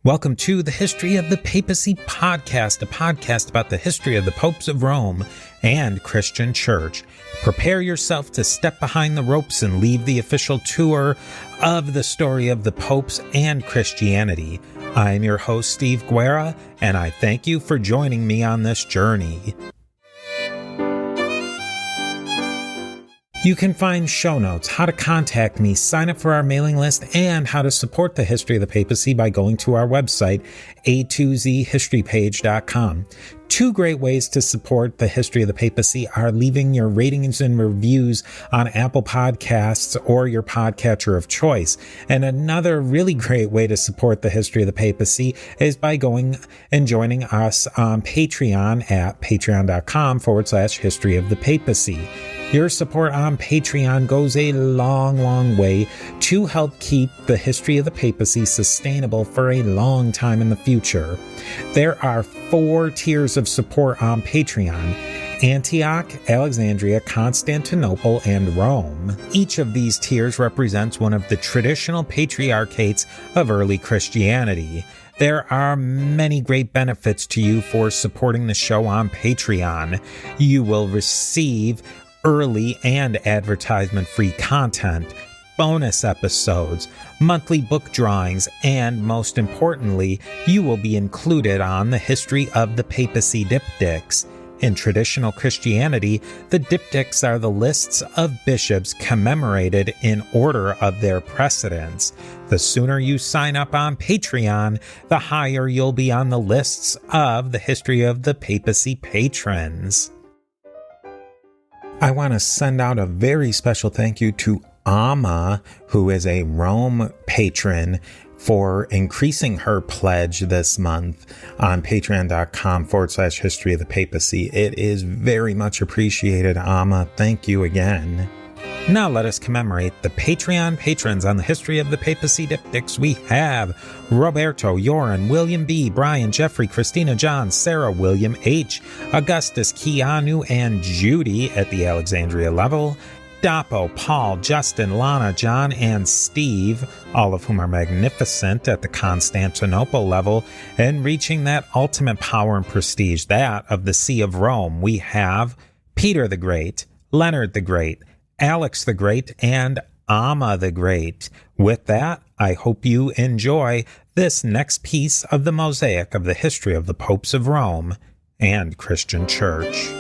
Welcome to the History of the Papacy podcast, a podcast about the history of the popes of Rome and Christian Church. Prepare yourself to step behind the ropes and leave the official tour of the story of the popes and Christianity. I'm your host, Steve Guerra, and I thank you for joining me on this journey. You can find show notes, how to contact me, sign up for our mailing list, and how to support the History of the Papacy by going to our website, a2zhistorypage.com. Two great ways to support the History of the Papacy are leaving your ratings and reviews on Apple Podcasts or your podcatcher of choice. And another really great way to support the History of the Papacy is by going and joining us on Patreon at patreon.com/History of the Papacy. Your support on Patreon goes a long way to help keep the History of the Papacy sustainable for a long time in the future. There are 4 tiers of support on Patreon: Antioch, Alexandria, Constantinople, and Rome. Each of these tiers represents one of the traditional patriarchates of early Christianity. There are many great benefits to you for supporting the show on Patreon. You will receive early and advertisement-free content, bonus episodes, monthly book drawings, and most importantly, you will be included on the History of the Papacy diptychs. In traditional Christianity, the diptychs are the lists of bishops commemorated in order of their precedence. The sooner you sign up on Patreon, the higher you'll be on the lists of the History of the Papacy patrons. I want to send out a very special thank you to Amma, who is a Rome patron, for increasing her pledge this month on patreon.com/History of the Papacy. It is very much appreciated, Amma. Thank you again. Now let us commemorate the Patreon patrons on the History of the Papacy diptychs. We have Roberto, Yoran, William B., Brian, Jeffrey, Christina, John, Sarah, William H., Augustus, Keanu, and Judy at the Alexandria level, Dapo, Paul, Justin, Lana, John, and Steve, all of whom are magnificent at the Constantinople level, and reaching that ultimate power and prestige, that of the See of Rome. We have Peter the Great, Leonard the Great, Alex the Great, and Amma the Great. With that, I hope you enjoy this next piece of the mosaic of the history of the popes of Rome and Christian Church.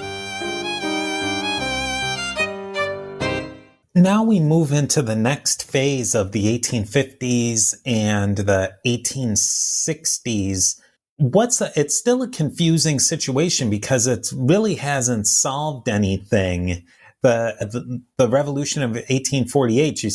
Now we move into the next phase of the 1850s and the 1860s. It's still a confusing situation because it really hasn't solved anything. The revolution of 1848, you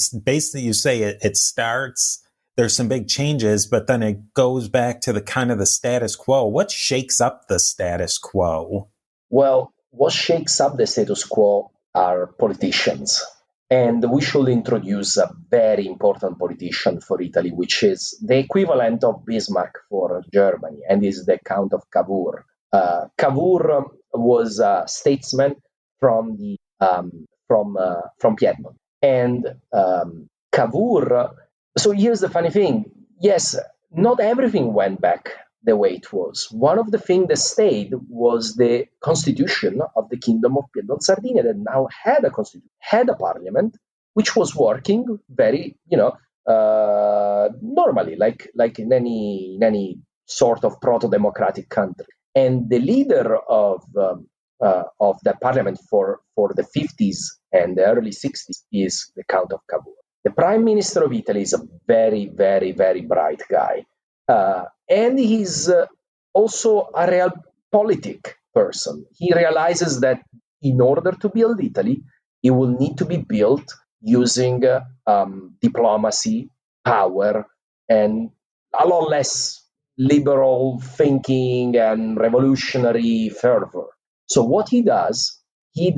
say it starts, there's some big changes, but then it goes back to the status quo. What shakes up the status quo? Well, what shakes up the status quo are politicians. And we should introduce a very important politician for Italy, which is the equivalent of Bismarck for Germany, and is the Count of Cavour. Cavour was a statesman from Piedmont, and Cavour. So here's the funny thing: yes, not everything went back the way it was. One of the things that stayed was the constitution of the Kingdom of Piedmont Sardinia, that now had a constitution, had a parliament, which was working very, normally, like in any sort of proto-democratic country. And the leader of the parliament for the 50s and the early 60s is the Count of Cavour. The Prime Minister of Italy is a very, very, very bright guy. And he's also a realpolitik person. He realizes that in order to build Italy, it will need to be built using diplomacy, power, and a lot less liberal thinking and revolutionary fervor. So what he does, he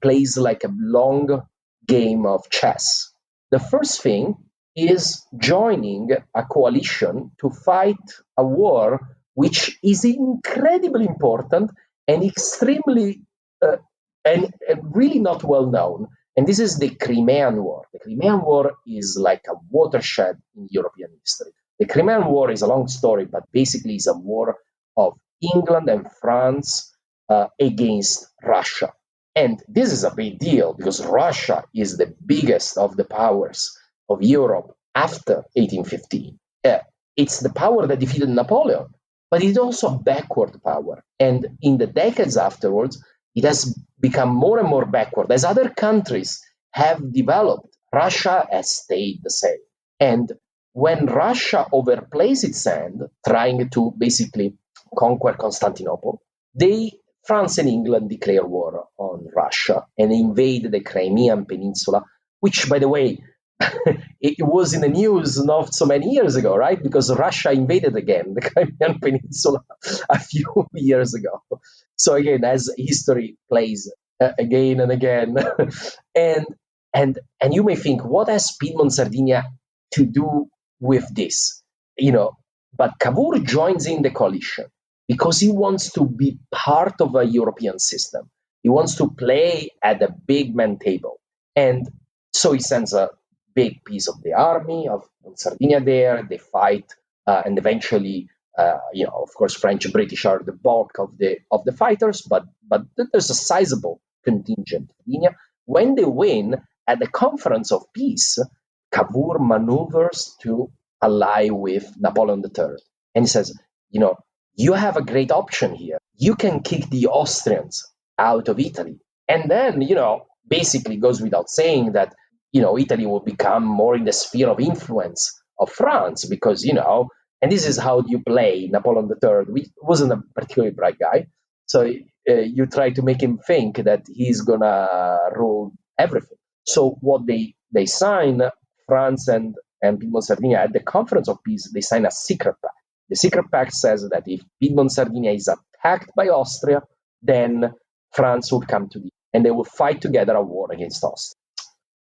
plays like a long game of chess. The first thing is joining a coalition to fight a war which is incredibly important and extremely and really not well known. And this is the Crimean War. The Crimean War is like a watershed in European history. The Crimean War is a long story, but basically it's a war of England and France against Russia. And this is a big deal because Russia is the biggest of the powers of Europe after 1815. It's the power that defeated Napoleon, but it's also a backward power. And in the decades afterwards, it has become more and more backward. As other countries have developed, Russia has stayed the same. And when Russia overplays its hand, trying to basically conquer Constantinople, France and England declare war on Russia and invade the Crimean Peninsula, which, by the way, it was in the news not so many years ago, right? Because Russia invaded again the Crimean Peninsula a few years ago. So again, as history plays again and again, and you may think, what has Piedmont Sardinia to do with this? But Cavour joins in the coalition because he wants to be part of a European system. He wants to play at the big man table, and so he sends a big piece of the army of Sardinia there. They fight, and eventually, of course, French and British are the bulk of the fighters, but there's a sizable contingent. When they win at the Conference of Peace, Cavour maneuvers to ally with Napoleon III, and he says, you have a great option here. You can kick the Austrians out of Italy, and then basically goes without saying that Italy will become more in the sphere of influence of France because, and this is how you play Napoleon III, which wasn't a particularly bright guy. So you try to make him think that he's going to rule everything. So what they sign, France and Piedmont Sardinia, at the Conference of Peace, they sign a secret pact. The secret pact says that if Piedmont Sardinia is attacked by Austria, then France would come to the and they will fight together a war against Austria.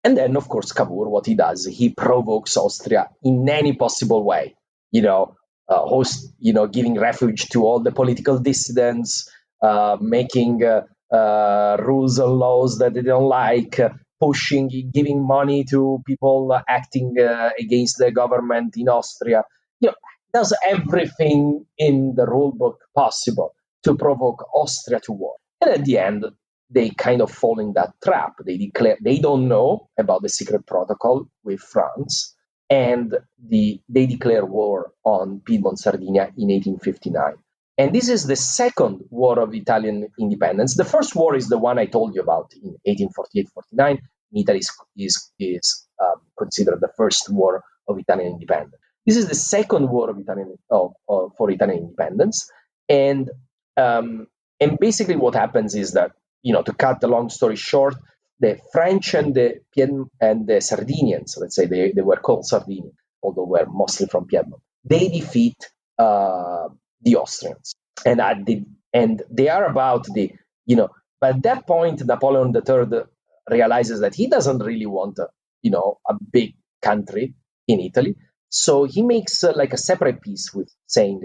And then, of course, Cavour, what he does, he provokes Austria in any possible way. Giving refuge to all the political dissidents, making rules and laws that they don't like, giving money to people acting against the government in Austria. Does everything in the rule book possible to provoke Austria to war. And at the end, they kind of fall in that trap. They don't know about the secret protocol with France, and they declare war on Piedmont Sardinia in 1859. And this is the second war of Italian independence. The first war is the one I told you about in 1848-49. Italy is considered the first war of Italian independence. This is the second war for Italian independence, and basically what happens is that, to cut the long story short, the French and the Sardinians, let's say they were called Sardinians, although were mostly from Piedmont, they defeat the Austrians, and they are about But at that point, Napoleon III realizes that he doesn't really want a big country in Italy. So he makes like a separate peace with saying,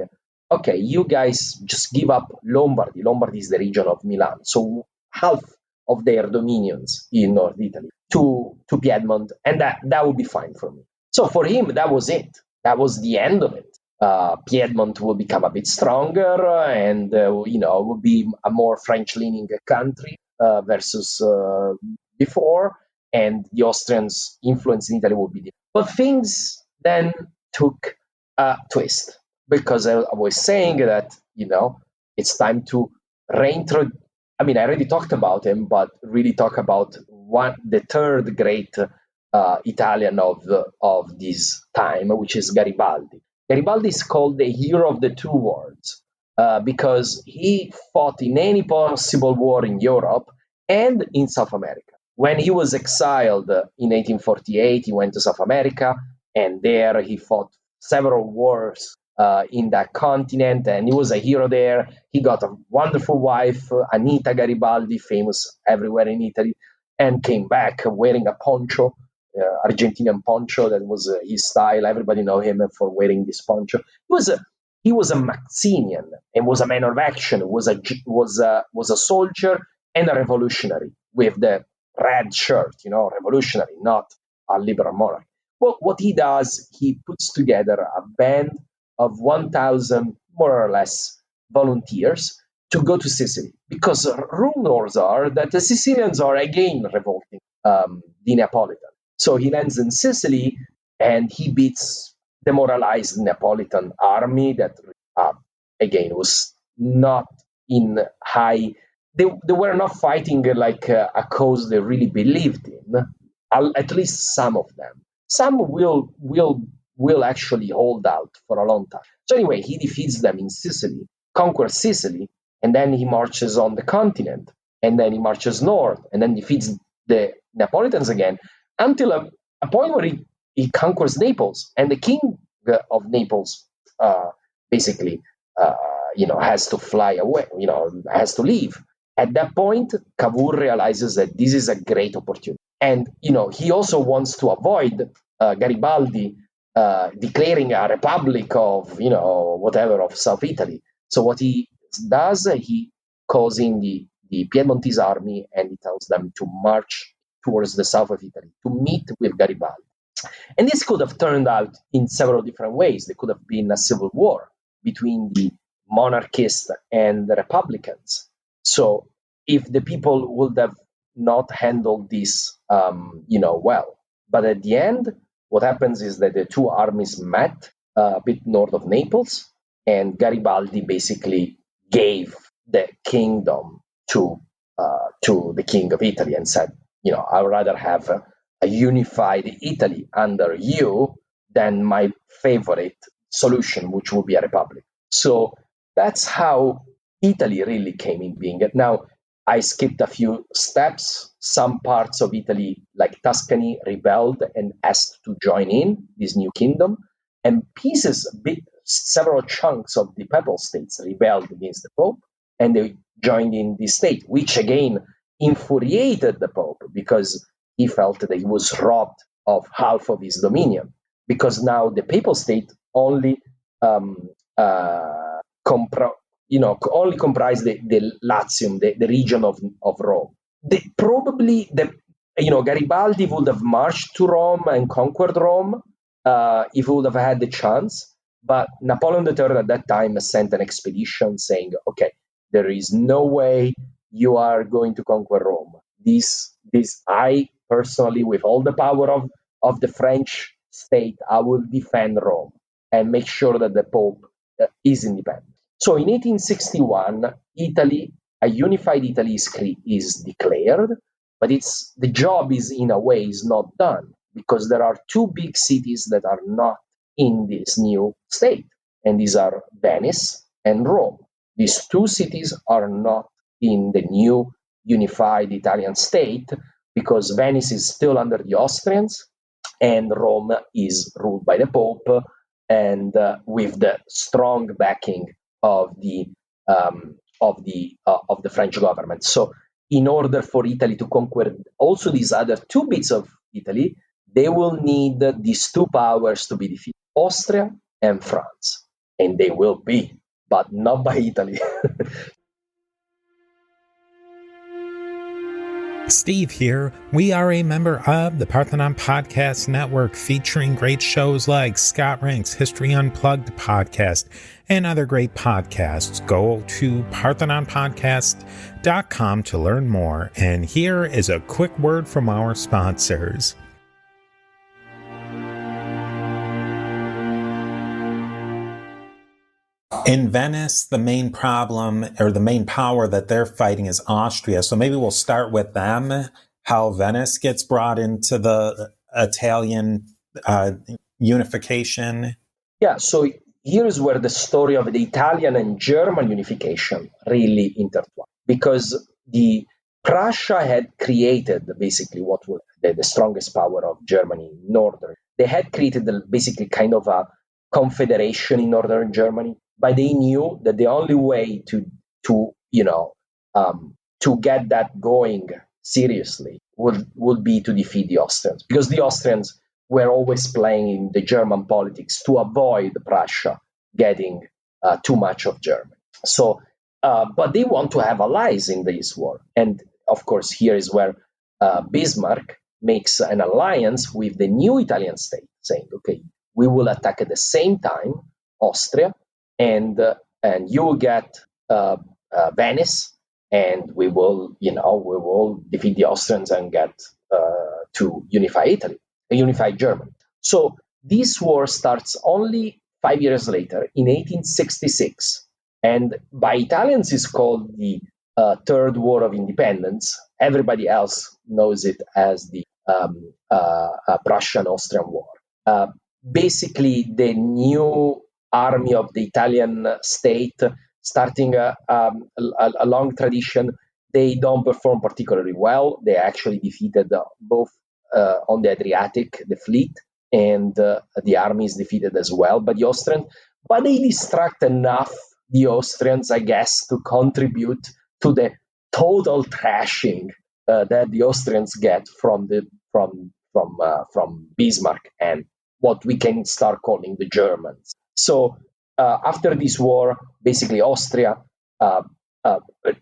okay, you guys just give up Lombardy. Lombardy is the region of Milan. So half of their dominions in North Italy to Piedmont, and that would be fine for me. So for him, that was it. That was the end of it. Piedmont will become a bit stronger and, will be a more French-leaning country versus before, and the Austrians' influence in Italy will be different. But things then took a twist, because I was saying that, it's time to reintroduce. I mean, I already talked about him, but really talk about the third great Italian of this time, which is Garibaldi. Garibaldi is called the hero of the two wars because he fought in any possible war in Europe and in South America. When he was exiled in 1848, he went to South America, and there he fought several wars in that continent, and he was a hero there. He got a wonderful wife, Anita Garibaldi, famous everywhere in Italy, and came back wearing a poncho, Argentinian poncho. That was his style. Everybody know him for wearing this poncho. He was a Maxinian and was a man of action. Was a soldier and a revolutionary with the red shirt. Revolutionary, not a liberal monarch. Well, what he does, he puts together a band of 1,000, more or less, volunteers to go to Sicily, because rumors are that the Sicilians are again revolting the Neapolitan. So he lands in Sicily and he beats demoralized Neapolitan army that, again, was not in high. They were not fighting like a cause they really believed in. At least some of them. Some will actually hold out for a long time. So anyway, he defeats them in Sicily, conquers Sicily, and then he marches on the continent, and then he marches north, and then defeats the Neapolitans again, until a point where he conquers Naples, and the king of Naples basically has to fly away, has to leave. At that point, Cavour realizes that this is a great opportunity. And, he also wants to avoid Garibaldi declaring a republic of, whatever, of South Italy. So what he does, he calls in the Piedmontese army and he tells them to march towards the south of Italy to meet with Garibaldi. And this could have turned out in several different ways. There could have been a civil war between the monarchists and the republicans. So if the people would have not handled this, well. But at the end, what happens is that the two armies met a bit north of Naples, and Garibaldi basically gave the kingdom to the king of Italy and said, I'd rather have a unified Italy under you than my favorite solution, which would be a republic. So that's how Italy really came in being. Now, I skipped a few steps. Some parts of Italy, like Tuscany, rebelled and asked to join in this new kingdom. And several chunks of the papal states rebelled against the Pope, and they joined in this state, which again infuriated the Pope because he felt that he was robbed of half of his dominion, because now the papal state only only comprised the Latium, the region of Rome. Garibaldi would have marched to Rome and conquered Rome if he would have had the chance. But Napoleon III at that time sent an expedition saying, okay, there is no way you are going to conquer Rome. I personally, with all the power of the French state, I will defend Rome and make sure that the Pope is independent. So in 1861, a unified Italy is declared, but the job in a way not done, because there are two big cities that are not in this new state, and these are Venice and Rome. These two cities are not in the new unified Italian state because Venice is still under the Austrians and Rome is ruled by the Pope and with the strong backing of the French government. So in order for Italy to conquer also these other two bits of Italy, they will need these two powers to be defeated, Austria and France. And they will be, but not by Italy. Steve here. We are a member of the Parthenon Podcast Network, featuring great shows like Scott Rank's History Unplugged podcast and other great podcasts. Go to parthenonpodcast.com to learn more. And here is a quick word from our sponsors. In Venice, the main problem or the main power that they're fighting is Austria. So maybe we'll start with them, how Venice gets brought into the Italian unification. Yeah, so here's where the story of the Italian and German unification really intertwine, because the Prussia had created basically what was the strongest power of Germany, Northern. They had created basically kind of a confederation in Northern Germany, but they knew that the only way to get that going seriously would be to defeat the Austrians, because the Austrians were always playing in the German politics to avoid Prussia getting too much of Germany. So, but they want to have allies in this war, and of course, here is where Bismarck makes an alliance with the new Italian state. saying, okay, we will attack at the same time Austria, and you will get Venice, and we will defeat the Austrians and get to unify Italy, unify Germany. So this war starts only 5 years later, in 1866, and by Italians is called the Third War of Independence. Everybody else knows it as the Prussian-Austrian War. Basically, the new army of the Italian state, starting a long tradition, they don't perform particularly well. They actually defeated both on the Adriatic, the fleet, and the army is defeated as well by the Austrians. But they distract enough the Austrians, I guess, to contribute to the total trashing that the Austrians get from Bismarck and what we can start calling the Germans. So after this war, basically Austria.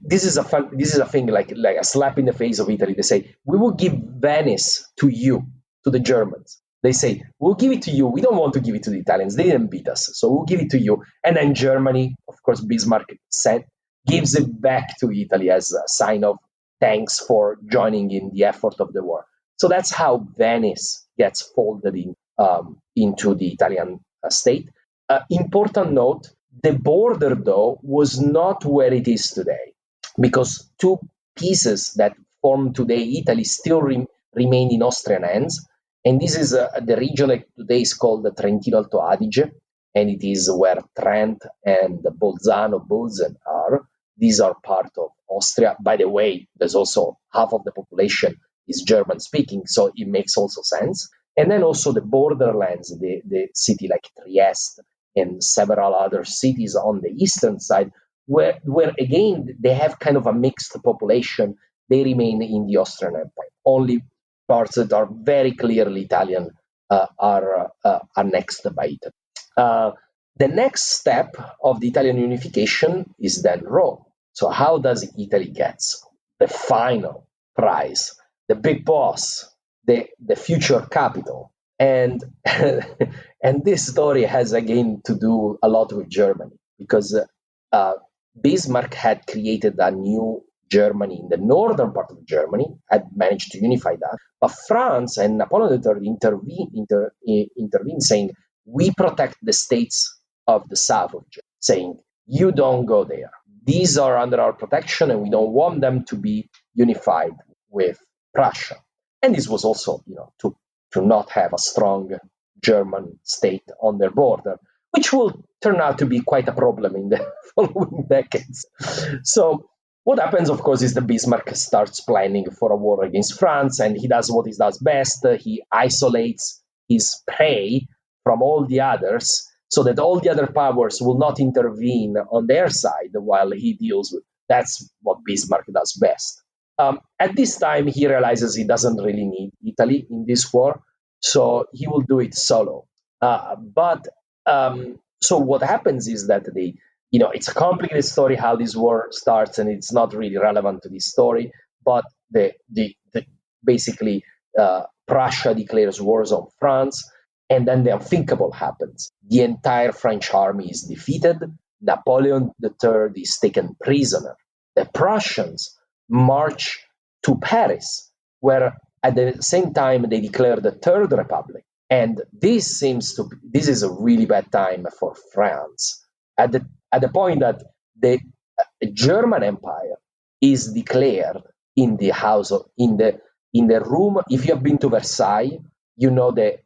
This is a thing like a slap in the face of Italy. They say, we will give Venice to you, to the Germans. They say, we'll give it to you. We don't want to give it to the Italians. They didn't beat us, so we'll give it to you. And then Germany, of course, Bismarck gives it back to Italy as a sign of thanks for joining in the effort of the war. So that's how Venice gets folded into the Italian state. Important note, the border, though, was not where it is today, because two pieces that form today Italy still remain in Austrian hands. And this is the region that today is called the Trentino Alto Adige, and it is where Trent and Bolzano, Bozen are. These are part of Austria. By the way, there's also half of the population is German speaking, so it makes also sense. And then also the borderlands, the city like Trieste and several other cities on the eastern side, where again, they have kind of a mixed population. They remain in the Austrian Empire. Only parts that are very clearly Italian are annexed by Italy. The next step of the Italian unification is then Rome. So how does Italy get the final prize, the big boss, the future capital? And and this story has again to do a lot with Germany, because Bismarck had created a new Germany in the northern part of Germany, had managed to unify that. But France and Napoleon III intervened, saying, we protect the states of the south of Germany, saying, you don't go there. These are under our protection, and we don't want them to be unified with Prussia. And this was also, to not have a strong German state on their border, which will turn out to be quite a problem in the following decades. So what happens, of course, is that Bismarck starts planning for a war against France, and he does what he does best. He isolates his prey from all the others, so that all the other powers will not intervene on their side while he deals with. That's what Bismarck does best. At this time, he realizes he doesn't really need Italy in this war, so he will do it solo. So what happens is that it's a complicated story how this war starts, and it's not really relevant to this story. But basically, Prussia declares wars on France, and then the unthinkable happens. The entire French army is defeated. Napoleon III is taken prisoner. The Prussians march to Paris, where at the same time they declare the Third Republic. And this is a really bad time for France. At the point that the German Empire is declared in the room. If you have been to Versailles, you know the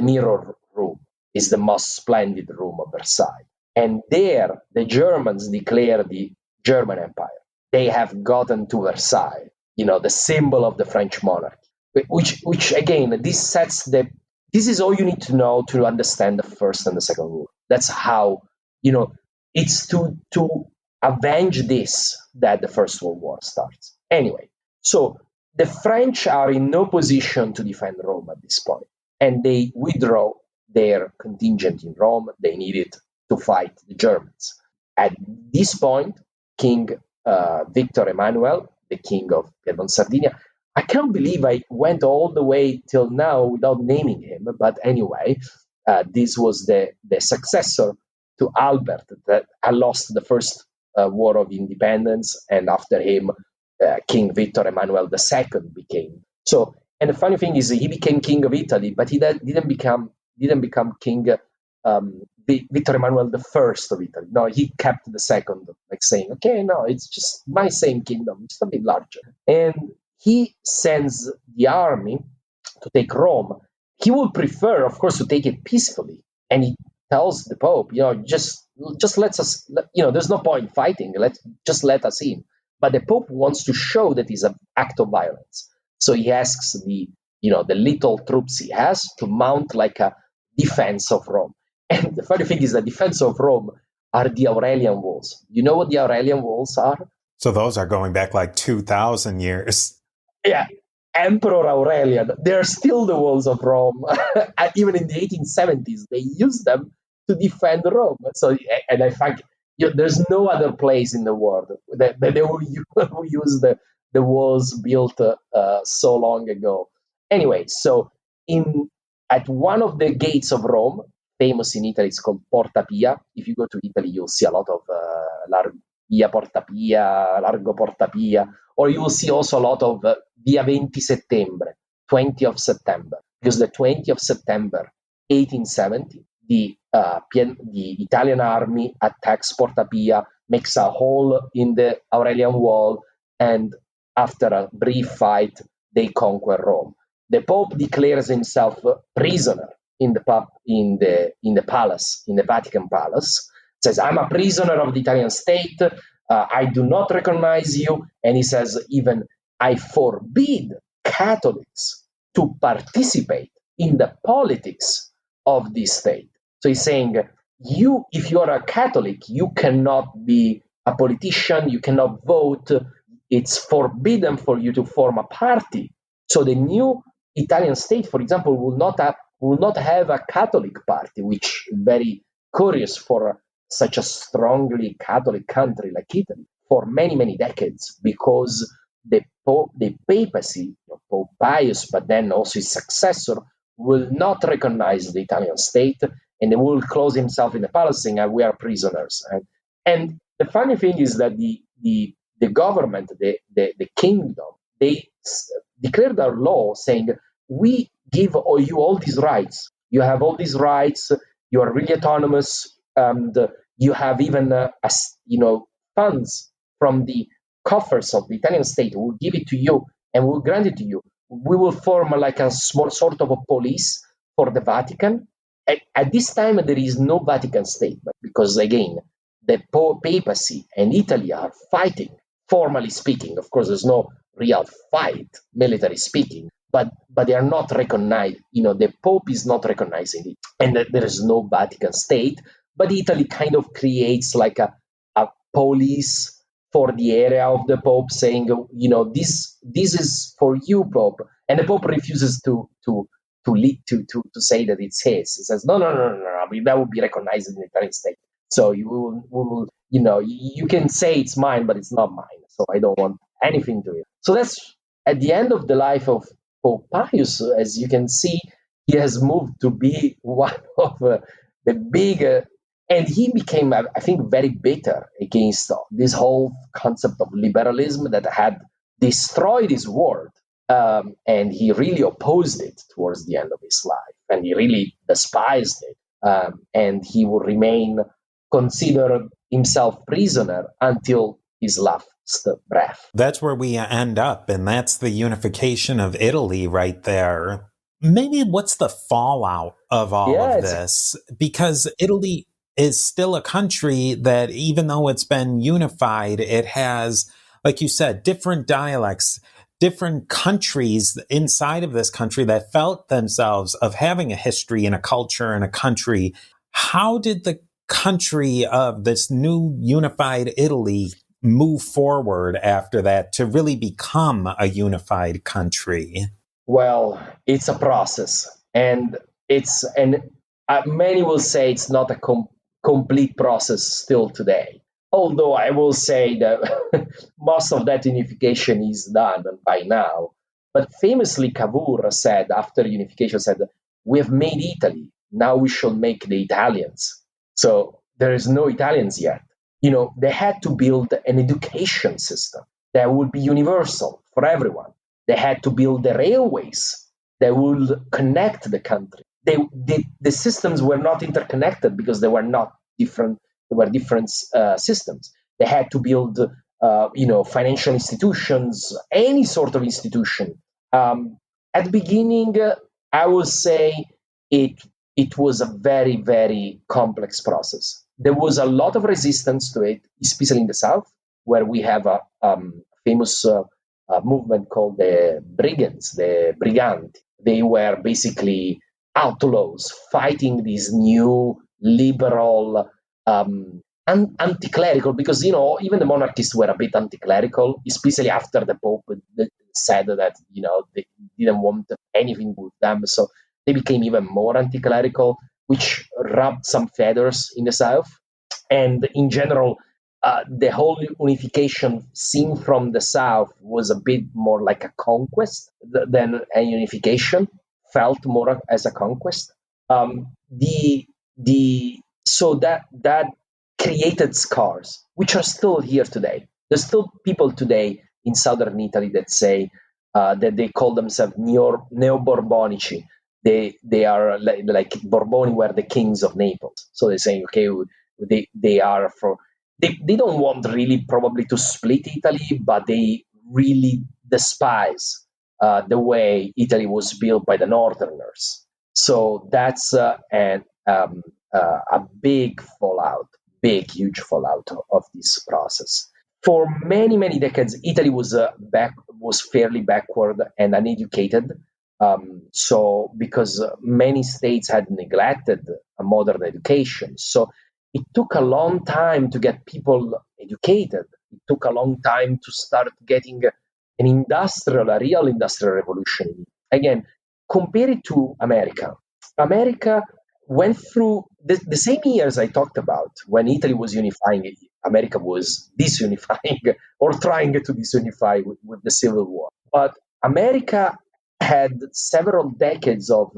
mirror room is the most splendid room of Versailles. And there, the Germans declare the German Empire. They have gotten to Versailles, the symbol of the French monarchy. Which again, this is all you need to know to understand the First and the Second World War. That's how, it's to avenge this that the First World War starts. Anyway, so the French are in no position to defend Rome at this point, and they withdraw their contingent in Rome. They needed to fight the Germans. At this point, King Victor Emmanuel, the king of Piedmont Sardinia, I can't believe I went all the way till now without naming him. But anyway, this was the successor to Albert that had lost the first war of independence, and after him, King Victor Emmanuel II became. So, and the funny thing is, he became king of Italy, but he didn't become king. Victor Emmanuel I of Italy. No, he kept the second, like saying, okay, no, it's just my same kingdom, just a bit larger. And he sends the army to take Rome. He would prefer, of course, to take it peacefully. And he tells the Pope, just let us, there's no point fighting. Just let us in. But the Pope wants to show that it's an act of violence. So he asks the little troops he has to mount like a defense of Rome. And the funny thing is, the defense of Rome are the Aurelian walls. You know what the Aurelian walls are? So those are going back like 2,000 years. Yeah, Emperor Aurelian. They're still the walls of Rome. Even in the 1870s, they used them to defend Rome. So, and I think there's no other place in the world that they will use the walls built so long ago. Anyway, so at one of the gates of Rome, famous in Italy, it's called Porta Pia. If you go to Italy, you'll see a lot of Via Porta Pia, Largo Porta Pia, or you will see also a lot of Via 20 Settembre, 20th of September, because the 20th of September, 1870, the Italian army attacks Porta Pia, makes a hole in the Aurelian wall, and after a brief fight, they conquer Rome. The Pope declares himself prisoner in the palace, in the Vatican Palace. Says, I'm a prisoner of the Italian state. I do not recognize you. And he says, even I forbid Catholics to participate in the politics of this state. So he's saying, if you are a Catholic, you cannot be a politician, you cannot vote. It's forbidden for you to form a party. So the new Italian state, for example, will not have a Catholic party, which is very curious for such a strongly Catholic country like Italy for many, many decades, because the papacy, Pope Pius, but then also his successor, will not recognize the Italian state, and they will close himself in the palace saying, we are prisoners. And the funny thing is that the government, the kingdom, they declared a law saying, we give you all these rights. You have all these rights. You are really autonomous, and you have even funds from the coffers of the Italian state. We'll give it to you, and we'll grant it to you. We will form like a small sort of a police for the Vatican. At this time, there is no Vatican state, because again, the papacy and Italy are fighting. Formally speaking, of course, there's no real fight, military speaking. But they are not recognized. The Pope is not recognizing it, and there is no Vatican state. But Italy kind of creates like a police for the area of the Pope, saying, this is for you, Pope, and the Pope refuses to say that it's his. He says, no, that would be recognized in the Italian state. So you can say it's mine, but it's not mine. So I don't want anything to it. So that's at the end of the life of Pope Pius. As you can see, he has moved to be one of the big, and he became, I think, very bitter against this whole concept of liberalism that had destroyed his world. And he really opposed it towards the end of his life, and he really despised it. And he would consider himself prisoner until his last breath. That's where we end up, and that's the unification of Italy right there. Maybe what's the fallout of all of this? Because Italy is still a country that, even though it's been unified, it has, like you said, different dialects, different countries inside of this country that felt themselves of having a history and a culture and a country. How did the country of this new unified Italy move forward after that to really become a unified country? Well, it's a process, and many will say it's not a complete process still today. Although I will say that most of that unification is done by now. But famously, Cavour said, after unification, said, "We have made Italy. Now we shall make the Italians." So there is no Italians yet. They had to build an education system that would be universal for everyone. They had to build the railways that would connect the country. The systems were not interconnected because they were not different. They were different systems. They had to build, financial institutions, any sort of institution. At the beginning, I would say it was a very, very complex process. There was a lot of resistance to it, especially in the south, where we have a famous movement called the Brigands, the Briganti. They were basically outlaws fighting this new liberal, anti-clerical, because even the monarchists were a bit anti-clerical, especially after the Pope said that they didn't want anything with them, so they became even more anti-clerical, which rubbed some feathers in the south. And in general, the whole unification seen from the south was a bit more like a conquest than a unification. Felt more as a conquest. So that created scars, which are still here today. There's still people today in southern Italy that say that they call themselves Neo-Borbonici. They are like Borboni were the kings of Naples. So they're saying, okay, they are from. They don't want really probably to split Italy, but they really despise the way Italy was built by the Northerners. So that's a big fallout, huge fallout of this process. For many, many decades, Italy was fairly backward and uneducated. So because many states had neglected a modern education, so it took a long time to get people educated. It took a long time to start getting a real industrial revolution. Again, compare it to America. America went through the same years I talked about when Italy was unifying. America was disunifying or trying to disunify with the Civil War. But America had several decades of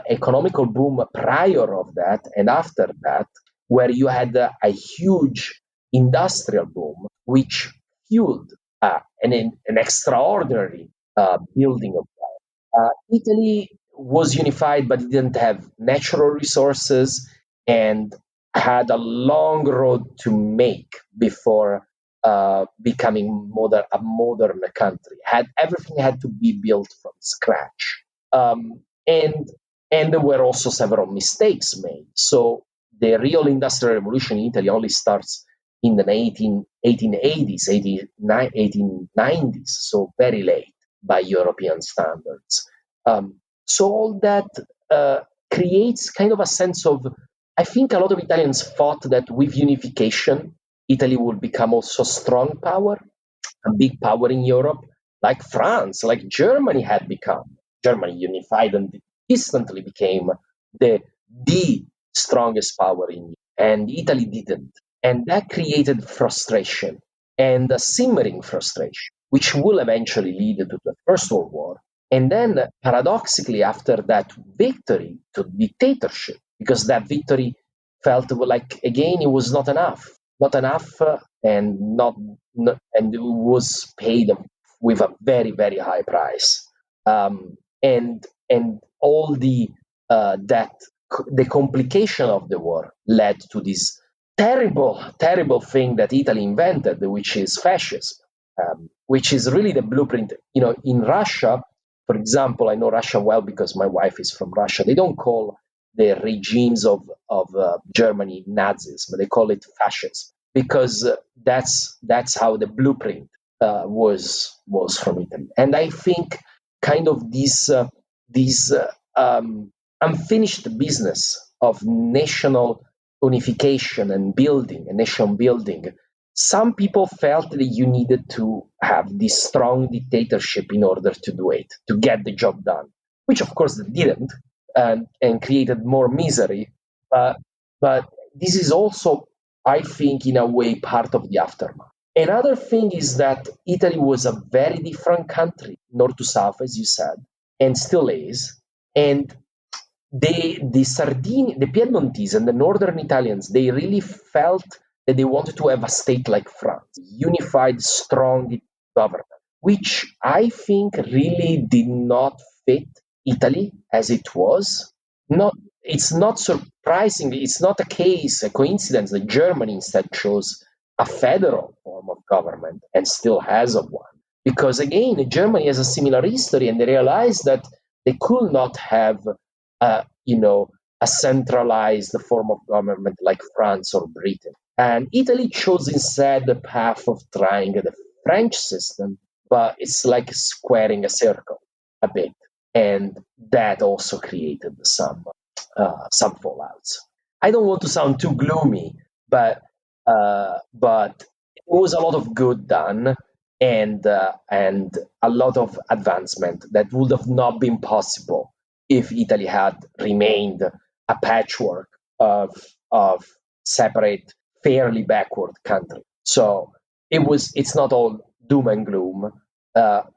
economical boom prior of that and after that, where you had a huge industrial boom, which fueled an extraordinary building of that. Italy was unified, but it didn't have natural resources and had a long road to make before becoming a modern country. Everything had to be built from scratch, and there were also several mistakes made. So the real industrial revolution in Italy only starts in the 1880s, 1890s, so very late by European standards. So all that creates kind of a sense of, I think a lot of Italians thought that with unification, Italy would become also a strong power, a big power in Europe, like France, like Germany had become. Germany unified and instantly became the strongest power in Europe, and Italy didn't. And that created frustration and a simmering frustration, which will eventually lead to the First World War. And then, paradoxically, after that victory, to dictatorship, because that victory felt like, again, it was not enough. Not enough, and and it was paid with a very, very high price. And all the complication of the war led to this terrible, terrible thing that Italy invented, which is fascism, which is really the blueprint. In Russia, for example, I know Russia well because my wife is from Russia. They don't call the regimes of Germany Nazism; they call it fascism because that's how the blueprint was from Italy. And I think kind of this unfinished business of national unification and building, a nation building. Some people felt that you needed to have this strong dictatorship in order to do it, to get the job done, which of course they didn't, and created more misery. But this is also, I think, in a way, part of the aftermath. Another thing is that Italy was a very different country, north to south, as you said, and still is. And the Piedmontese and the northern Italians, they really felt that they wanted to have a state like France, unified, strong government, which I think really did not fit Italy as it was. Not, it's not surprising. It's not a coincidence that Germany instead chose a federal form of government and still has a one. Because again, Germany has a similar history, and they realized that they could not have a centralized form of government like France or Britain. And Italy chose instead the path of trying the French system, but it's like squaring a circle a bit. And that also created some fallouts. I don't want to sound too gloomy, but it was a lot of good done, and a lot of advancement that would have not been possible if Italy had remained a patchwork of separate, fairly backward countries. So it's not all doom and gloom.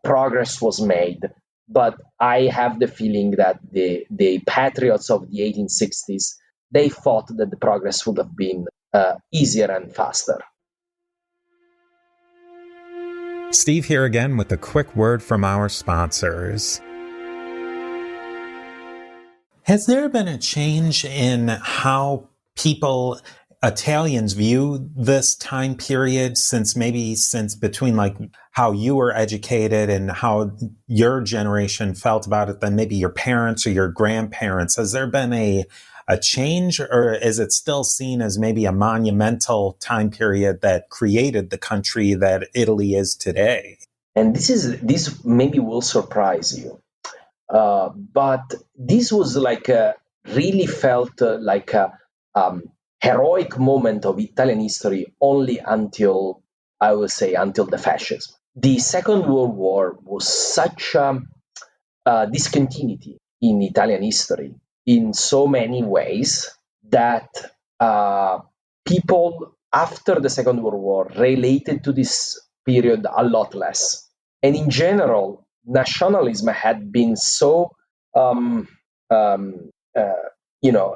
Progress was made, but I have the feeling that the patriots of the 1860s, they thought that the progress would have been easier and faster. Steve here again with a quick word from our sponsors. Has there been a change in how Italians view this time period since between like how you were educated and how your generation felt about it than maybe your parents or your grandparents? Has there been a change, or is it still seen as maybe a monumental time period that created the country that Italy is today? And this maybe will surprise you. But this was really felt like a heroic moment of Italian history only until the fascism. The Second World War was such a discontinuity in Italian history in so many ways that people after the Second World War related to this period a lot less. And in general, nationalism had been so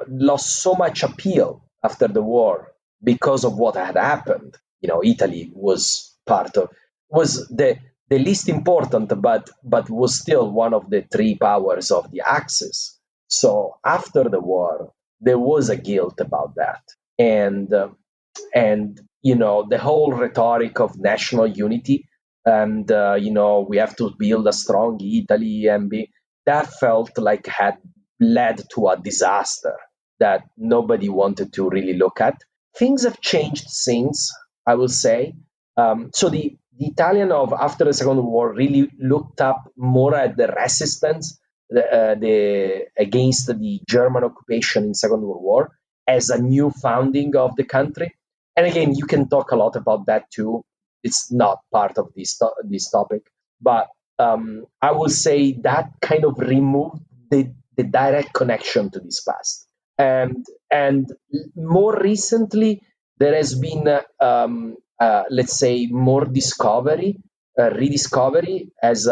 lost so much appeal after the war because of what had happened. Italy was the least important, but was still one of the three powers of the Axis. So after the war, there was a guilt about that, and the whole rhetoric of national unity. And we have to build a strong Italy, that felt like had led to a disaster that nobody wanted to really look at. Things have changed since, I will say. So the Italian of after the Second World War really looked up more at the resistance against the German occupation in Second World War as a new founding of the country. And again, you can talk a lot about that too. It's not part of this topic, but I will say that kind of removed the direct connection to this past. And more recently, there has been, let's say, more rediscovery, as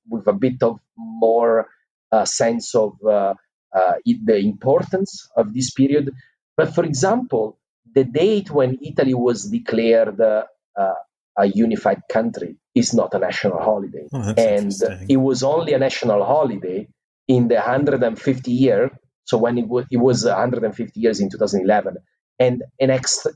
with a bit of more sense of the importance of this period. But for example, the date when Italy was declared a unified country is not a national holiday. Oh, and it was only a national holiday in the 150 year. So when it was 150 years in 2011. And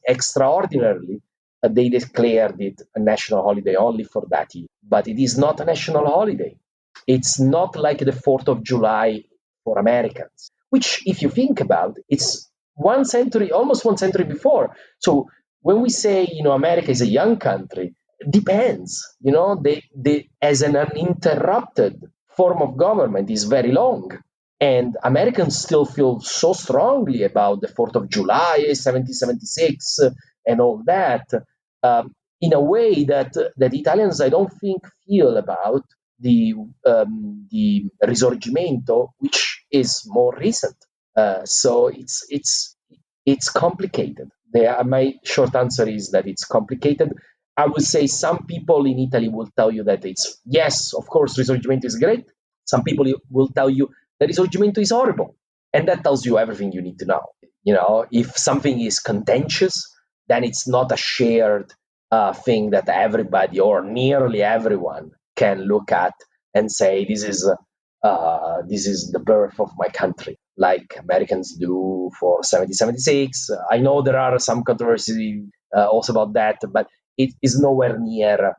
extraordinarily, they declared it a national holiday only for that year. But it is not a national holiday. It's not like the 4th of July for Americans, which, if you think about, it's almost one century before. So when we say, America is a young country, depends. As an uninterrupted form of government is very long. And Americans still feel so strongly about the 4th of July, 1776, and all that, in a way that Italians, I don't think, feel about the Risorgimento, which is more recent. So it's complicated. My short answer is that it's complicated. I would say some people in Italy will tell you that it's, yes, of course, Risorgimento is great. Some people will tell you that Risorgimento is horrible. And that tells you everything you need to know. If something is contentious, then it's not a shared thing that everybody or nearly everyone can look at and say, this is the birth of my country, like Americans do for 1776. I know there are some controversy also about that, but it is nowhere near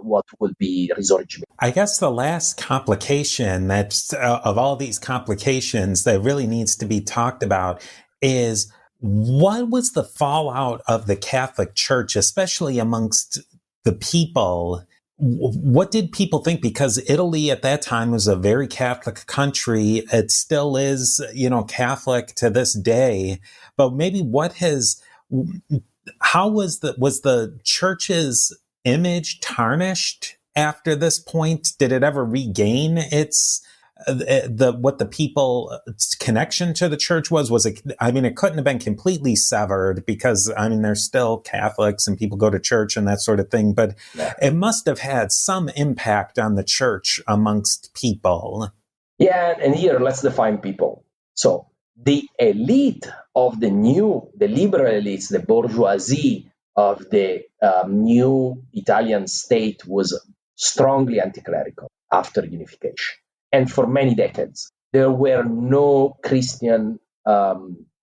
what would be Risorgimento. I guess the last complication that's of all these complications that really needs to be talked about is, what was the fallout of the Catholic Church, especially amongst the people? What did people think? Because Italy at that time was a very Catholic country. It still is, Catholic to this day. But maybe how was the church's image tarnished after this point? Did it ever regain its what the people's connection to the church was? Was it? I mean, it couldn't have been completely severed because they're still Catholics and people go to church and that sort of thing. But it must have had some impact on the church amongst people. Yeah, and here let's define people. So the elite of the liberal elites, the bourgeoisie of the new Italian state was strongly anti-clerical after unification. And for many decades, there were no Christian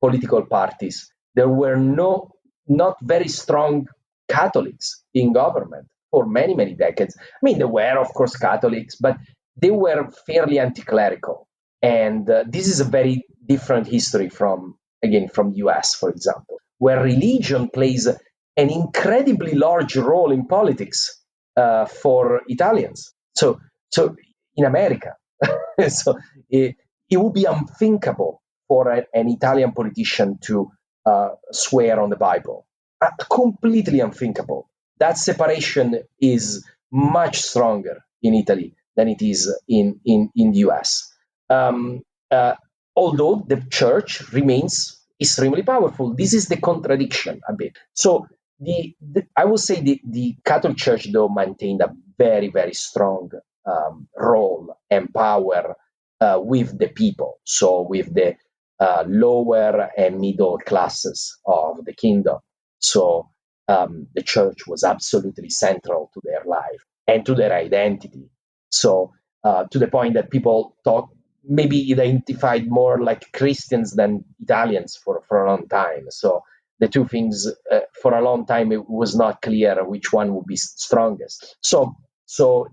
political parties. There were not very strong Catholics in government for many, many decades. I mean, there were, of course, Catholics, but they were fairly anti-clerical. And this is a very different history from the US, for example, where religion plays an incredibly large role in politics for Italians. So in America, so it would be unthinkable for an Italian politician to swear on the Bible. Completely unthinkable. That separation is much stronger in Italy than it is in the US. Although the church remains extremely powerful. This is the contradiction a bit. So I would say the Catholic Church, though, maintained a very, very strong role and power with the people, so with the lower and middle classes of the kingdom. So the church was absolutely central to their life and to their identity. So to the point that people maybe identified more like Christians than Italians for a long time. So the two things, for a long time, it was not clear which one would be strongest. So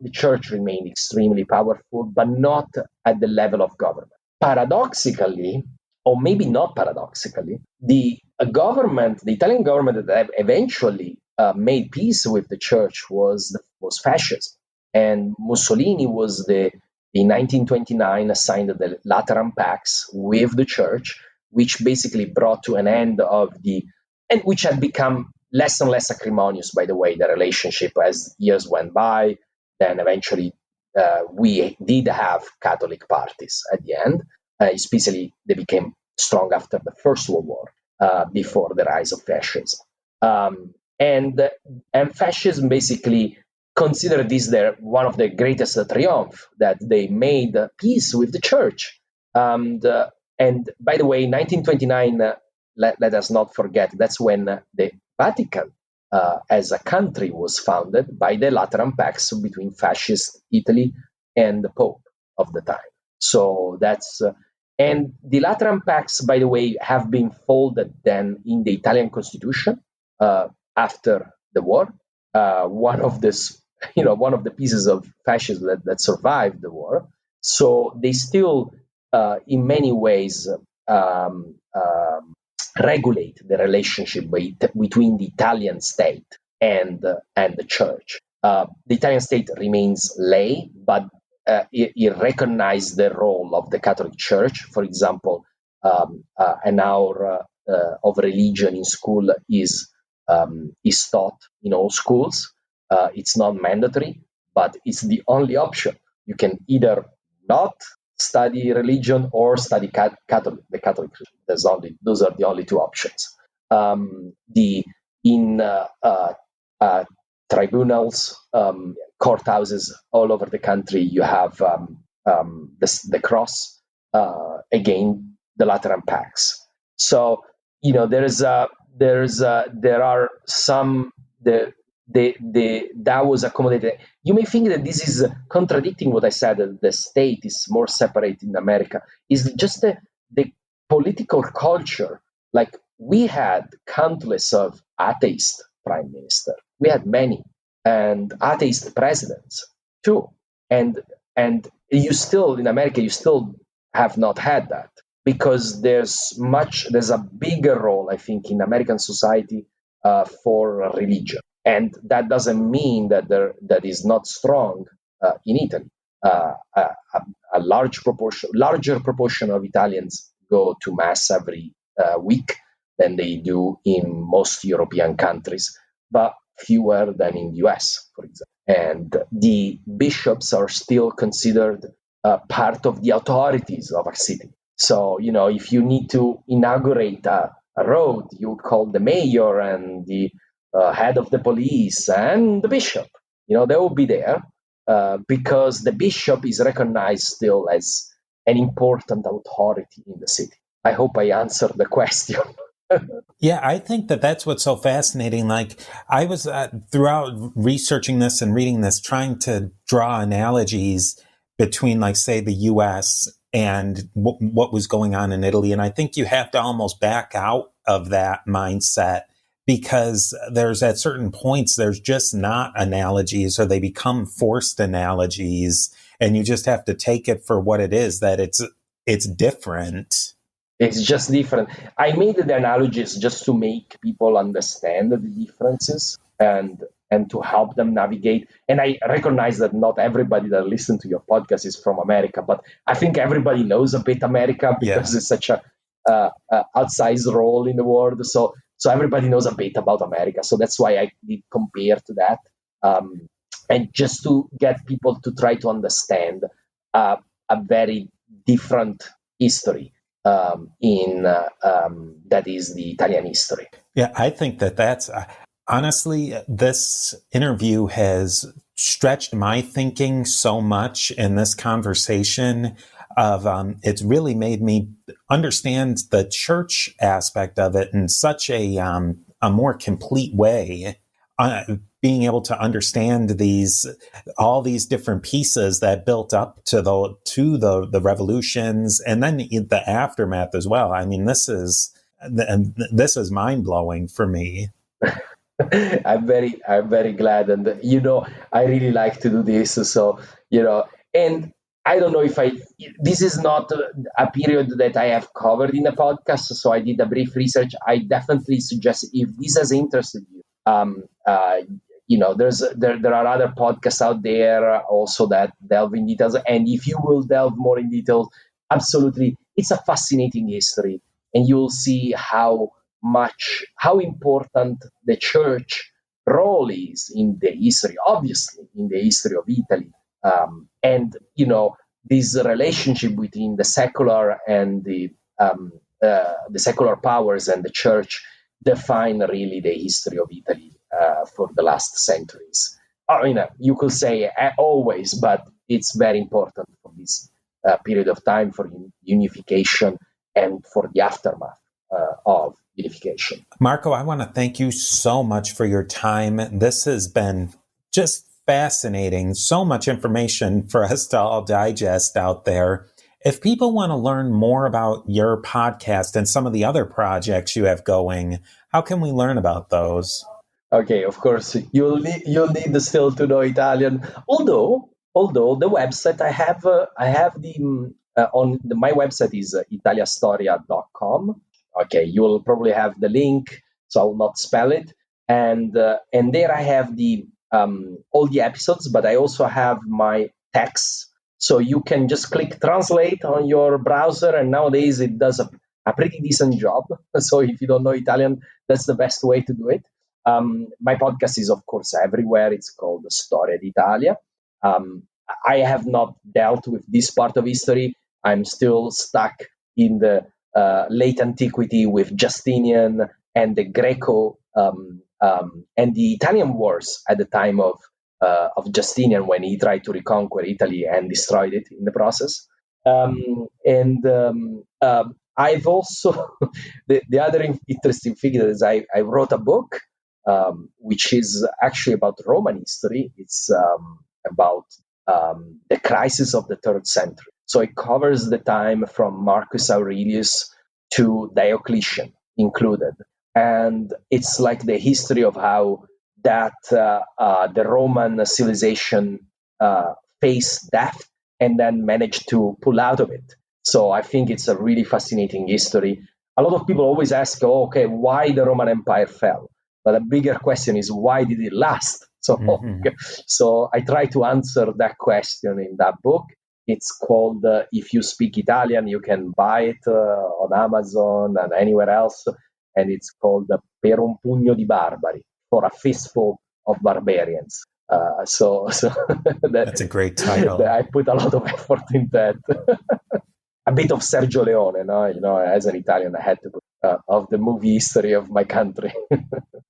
the church remained extremely powerful, but not at the level of government. Paradoxically, or maybe not paradoxically, the Italian government that eventually made peace with the church was fascism. And Mussolini was in 1929 signed the Lateran Pacts with the church, which basically brought to an end and which had become less and less acrimonious, by the way, the relationship as years went by. Then eventually we did have Catholic parties at the end, especially they became strong after the First World War, before the rise of fascism. And fascism basically considered this one of the greatest triumph, that they made peace with the church. And by the way, 1929, let us not forget, that's when the Vatican as a country was founded by the Lateran Pacts between fascist Italy and the Pope of the time. So and the Lateran Pacts, by the way, have been folded then in the Italian Constitution after the war. One of the pieces of fascism that survived the war. So they still, in many ways, regulate the relationship between the Italian state and the church. The Italian state remains lay, but it recognizes the role of the Catholic Church. For example, an hour of religion in school is taught in all schools. It's not mandatory, but it's the only option. You can either not study religion or study the Catholic religion. Those are the only two options. The in tribunals, courthouses all over the country, you have the cross, again the Lateran pacts. So there are some that was accommodated. You may think that this is contradicting what I said, that the state is more separate in America. Is just the political culture. Like, we had countless of atheist prime minister. We had many, and atheist presidents too. And you still, in America, you still have not had that, because there's a bigger role, I think, in American society for religion. And that doesn't mean that is not strong in Italy. A larger proportion of Italians go to mass every week than they do in most European countries, but fewer than in the US, for example. And the bishops are still considered part of the authorities of a city. So, if you need to inaugurate a road, you call the mayor and the head of the police and the bishop. They will be there because the bishop is recognized still as an important authority in the city. I hope I answered the question. Yeah, I think that's what's so fascinating. Like, I was throughout researching this and reading this, trying to draw analogies between, like, say, the U.S. and what was going on in Italy. And I think you have to almost back out of that mindset, because there's at certain points, there's just not analogies, or they become forced analogies, and you just have to take it for what it is, that it's different. It's just different. I made the analogies just to make people understand the differences and to help them navigate. And I recognize that not everybody that listens to your podcast is from America, but I think everybody knows a bit America, because it's such a outsized role in the world. So everybody knows a bit about America. So that's why I did compare to that. And just to get people to try to understand a very different history that is the Italian history. Yeah, I think that's honestly, this interview has stretched my thinking so much in this conversation. It's really made me understand the church aspect of it in such a more complete way. Being able to understand all these different pieces that built up to the revolutions, and then the aftermath as well. I mean, this is mind blowing for me. I'm very glad, and I really like to do this. So and I don't know if this is not a period that I have covered in a podcast, so I did a brief research. I definitely suggest, if this has interested you, there are other podcasts out there also that delve in details. And if you will delve more in detail, absolutely, it's a fascinating history, and you'll see how important the church role is in the history, obviously, in the history of Italy. And this relationship between the secular and the secular powers and the church define really the history of Italy for the last centuries. I mean, you could say always, but it's very important for this period of time, for unification and for the aftermath of unification. Marco, I want to thank you so much for your time. This has been just fascinating. So much information for us to all digest out there. If people want to learn more about your podcast and some of the other projects you have going, how can we learn about those? Okay, of course, you'll need still to know Italian. Although the website I have my website is italiastoria.com. Okay, you will probably have the link, so I will not spell it. And there I have the all the episodes, but I also have my texts. So you can just click translate on your browser, and nowadays it does a pretty decent job. So if you don't know Italian, that's the best way to do it. My podcast is, of course, everywhere. It's called Storia D'Italia. I have not dealt with this part of history. I'm still stuck in the late antiquity with Justinian and the Greco and the Italian wars at the time of Justinian, when he tried to reconquer Italy and destroyed it in the process. I've also the other interesting figure is I wrote a book which is actually about Roman history. It's about the crisis of the third century. So it covers the time from Marcus Aurelius to Diocletian included. And it's like the history of how that the Roman civilization faced death and then managed to pull out of it. So I think it's a really fascinating history. A lot of people always ask, oh, okay, why the Roman Empire fell? But a bigger question is, why did it last so long? So I try to answer that question in that book. It's called If You Speak Italian, you can buy it on Amazon and anywhere else. And it's called Per un pugno di barbari, for a fistful of barbarians. So that's a great title. I put a lot of effort in that. A bit of Sergio Leone, no? As an Italian, I had to put of the movie history of my country.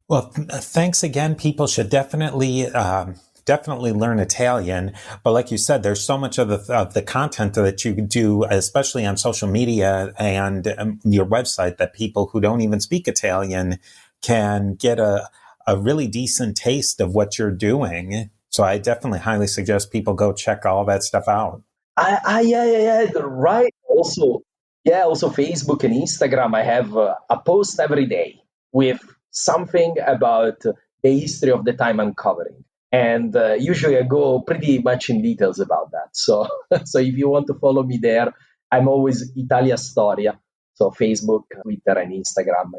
Well, thanks again. People should definitely learn Italian. But like you said, there's so much of the content that you do, especially on social media and your website, that people who don't even speak Italian can get a really decent taste of what you're doing. So I definitely highly suggest people go check all that stuff out. Yeah, right. Also Facebook and Instagram. I have a post every day with something about the history of the time I'm covering. And usually I go pretty much in details about that. So if you want to follow me there, I'm always Italia Storia. So Facebook, Twitter, and Instagram.